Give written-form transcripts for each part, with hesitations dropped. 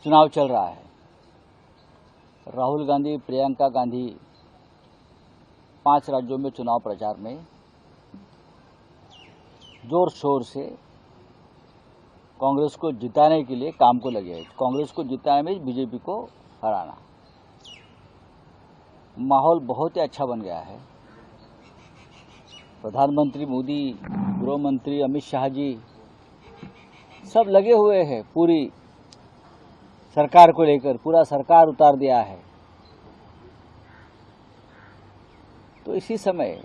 चुनाव चल रहा है। राहुल गांधी, प्रियंका गांधी 5 राज्यों में चुनाव प्रचार में जोर शोर से कांग्रेस को जिताने के लिए काम को लगे हैं। कांग्रेस को जिताने में बीजेपी को हराना। माहौल बहुत ही अच्छा बन गया है। प्रधानमंत्री मोदी, गृह मंत्री अमित शाह जी सब लगे हुए हैं पूरी सरकार को लेकर। पूरा सरकार उतार दिया है। तो इसी समय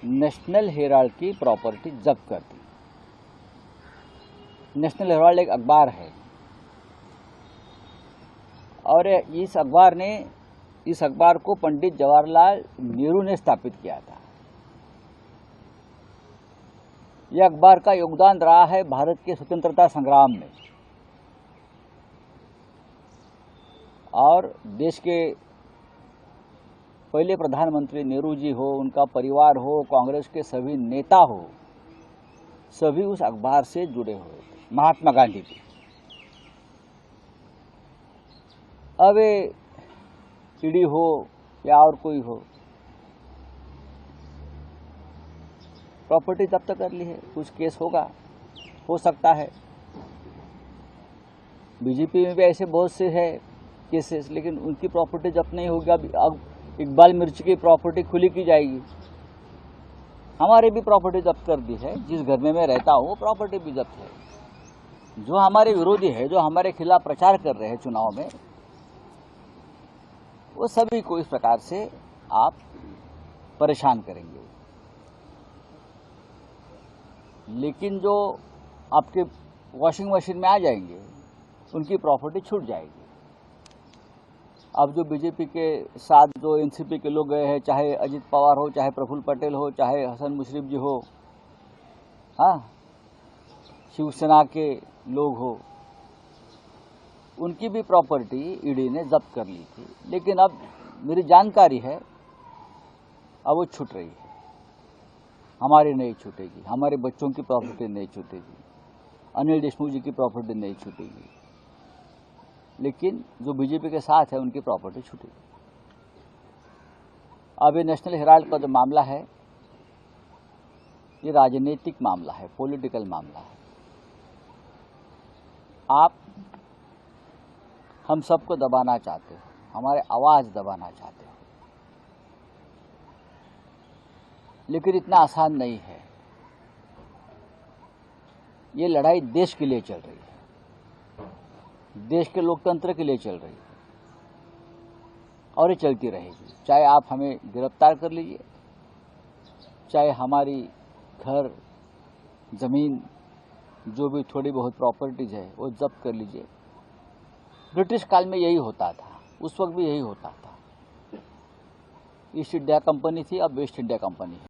नेशनल हेराल्ड की प्रॉपर्टी जब्त कर दी। नेशनल हेराल्ड एक अखबार है और इस अखबार को पंडित जवाहरलाल नेहरू ने स्थापित किया था। यह अखबार का योगदान रहा है भारत के स्वतंत्रता संग्राम में और देश के पहले प्रधानमंत्री नेहरू जी हो, उनका परिवार हो, कांग्रेस के सभी नेता हो, सभी उस अखबार से जुड़े हुए थे। महात्मा गांधी भी। अब ईडी हो या और कोई हो, प्रॉपर्टी जब्त कर ली है। कुछ केस होगा, हो सकता है। बीजेपी में भी ऐसे बहुत से है केसेस, लेकिन उनकी प्रॉपर्टी जब्त नहीं होगी। अब इकबाल मिर्ची की प्रॉपर्टी खुली की जाएगी। हमारे भी प्रॉपर्टी जब्त कर दी है। जिस घर में मैं रहता हूँ वो प्रॉपर्टी भी जब्त है। जो हमारे विरोधी है, जो हमारे खिलाफ प्रचार कर रहे हैं चुनाव में, वो सभी को इस प्रकार से आप परेशान करेंगे। लेकिन जो आपके वॉशिंग मशीन में आ जाएंगे, उनकी प्रॉपर्टी छूट जाएगी। अब जो बीजेपी के साथ जो एनसीपी के लोग गए हैं, चाहे अजित पवार हो, चाहे प्रफुल्ल पटेल हो, चाहे हसन मुशर्रफ जी हो, हाँ, शिवसेना के लोग हो, उनकी भी प्रॉपर्टी ईडी ने जब्त कर ली थी। लेकिन अब मेरी जानकारी है अब वो छूट रही है। हमारी नहीं छूटेगी, हमारे बच्चों की प्रॉपर्टी नहीं छूटेगी, अनिल देशमुख जी की प्रॉपर्टी नहीं छूटेगी, लेकिन जो बीजेपी के साथ है उनकी प्रॉपर्टी छूटेगी। अब ये नेशनल हेराल्ड का जो मामला है, ये राजनीतिक मामला है, पॉलिटिकल मामला है। आप हम सबको दबाना चाहते हो, हमारे आवाज दबाना चाहते हो, लेकिन इतना आसान नहीं है। ये लड़ाई देश के लिए चल रही है, देश के लोकतंत्र के लिए चल रही है और ये चलती रहेगी। चाहे आप हमें गिरफ्तार कर लीजिए, चाहे हमारी घर, जमीन, जो भी थोड़ी बहुत प्रॉपर्टीज है वो जब्त कर लीजिए। ब्रिटिश काल में यही होता था, उस वक्त भी यही होता था। ईस्ट इंडिया कंपनी थी, अब वेस्ट इंडिया कंपनी है।